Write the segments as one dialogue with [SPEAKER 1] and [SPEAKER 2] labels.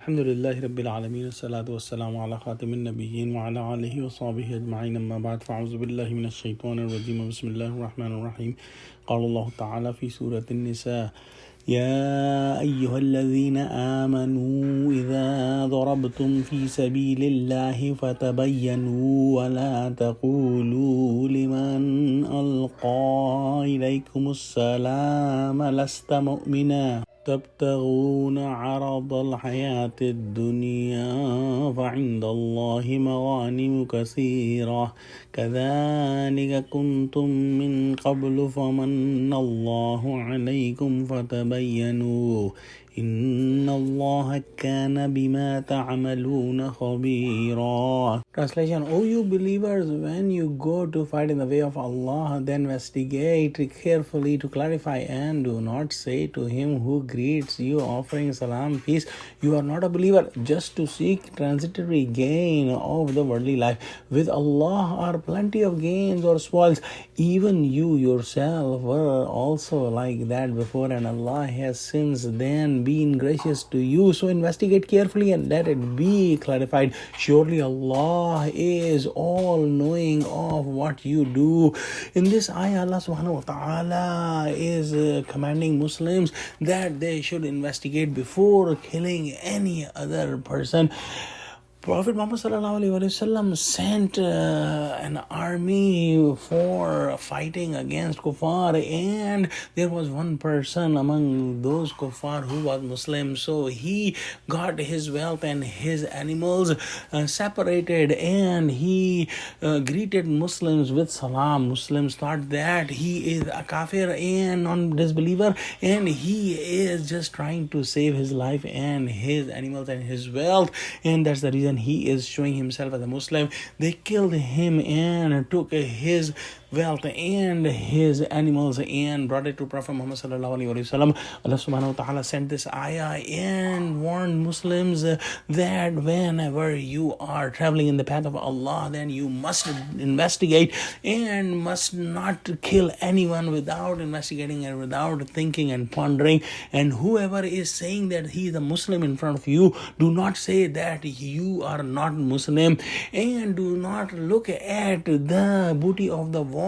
[SPEAKER 1] Alhamdulillahi Rabbil Alameen, Salatu wassalamu ala khatimin nabiyyin wa ala alihi wa sahbihi ajma'in, amma ba'd, fa'auzu billahi minash shaitanir rajim, bismillahir rahmanir rahim. Qala Allah ta'ala fi Surah An-Nisa, Ya ayyuhalladhina amanu idha darabtum fi sabilillahi fatabayyanu wa la taqulu liman alqa ilaykumus salama lasta mu'mina تبتغون عرض الحياة الدنيا فعند الله مغانم كثيرة كذلك كنتم من قبل فمن الله عليكم فتبينوا إن الله كان بما تعملون خبيرا. Translation: O you believers, when you go to fight in the way of Allah, then investigate carefully to clarify, and do not say to him who greets you offering salam, peace, you are not a believer, just to seek transitory gain of the worldly life. With Allah are plenty of gains or spoils. Even you yourself were also like that before, and Allah has since then been gracious to you. So investigate carefully and let it be clarified. Surely Allah is all knowing of what you do. In this ayah, Allah subhanahu wa ta'ala is commanding Muslims that they should investigate before killing any other person. Prophet Muhammad sent an army for fighting against kuffar, and there was one person among those kuffar who was Muslim. So he got his wealth and his animals separated, and he greeted Muslims with salam. Muslims thought that he is a kafir and non-disbeliever, and he is just trying to save his life and his animals and his wealth, and that's the reason he is showing himself as a Muslim. They killed him and took his wealth and his animals and brought it to Prophet Muhammad sallallahu alaihi wasallam. Allah subhanahu wa ta'ala sent this ayah and warned Muslims that whenever you are traveling in the path of Allah, then you must investigate and must not kill anyone without investigating and without thinking and pondering. And whoever is saying that he is a Muslim in front of you, do not say that you are not Muslim, and do not look at the booty of the war.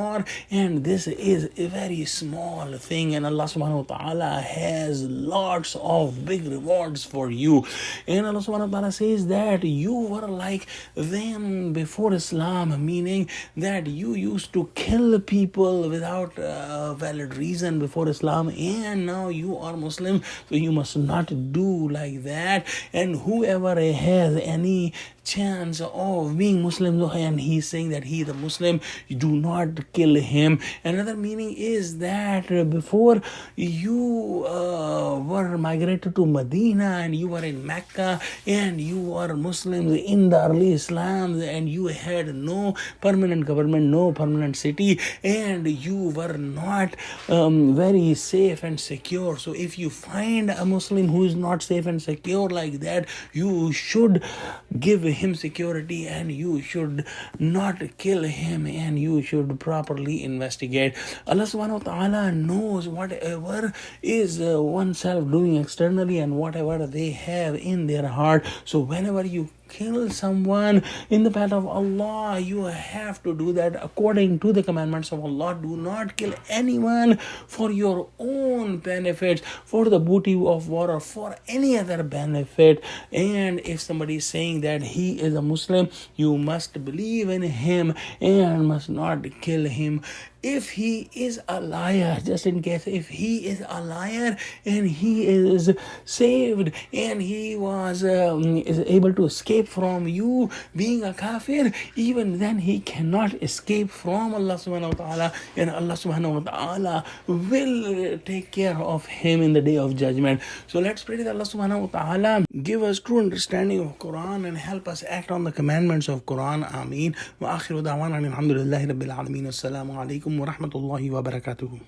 [SPEAKER 1] And this is a very small thing, and Allah subhanahu wa ta'ala has lots of big rewards for you. And Allah subhanahu wa ta'ala says that you were like them before Islam, meaning that you used to kill people without a valid reason before Islam, and now you are Muslim, so you must not do like that. And whoever has any chance of being Muslim and he's saying that he is a Muslim, you do not kill him. Another meaning is that before you were migrated to Medina and you were in Mecca and you were Muslims in the early Islam, and you had no permanent government, no permanent city, and you were not very safe and secure. So if you find a Muslim who is not safe and secure like that, you should give him security and you should not kill him, and you should properly investigate. Allah subhanahu wa ta'ala knows whatever is oneself doing externally and whatever they have in their heart. So whenever you kill someone in the path of Allah, you have to do that according to the commandments of Allah. Do not kill anyone for your own benefits, for the booty of war, or for any other benefit. And if somebody is saying that he is a Muslim, you must believe in him and must not kill him. If he is a liar, just in case, if he is a liar and he is saved and he was is able to escape from you being a kafir, even then he cannot escape from Allah subhanahu wa ta'ala, and Allah subhanahu wa ta'ala will take care of him in the day of judgment. So let's pray that Allah subhanahu wa ta'ala give us true understanding of Quran and help us act on the commandments of Quran. Ameen. Wa akhiru da'wana alhamdulillahi rabbil alameen. Assalamu alaikum wa rahmatullahi wa barakatuhu.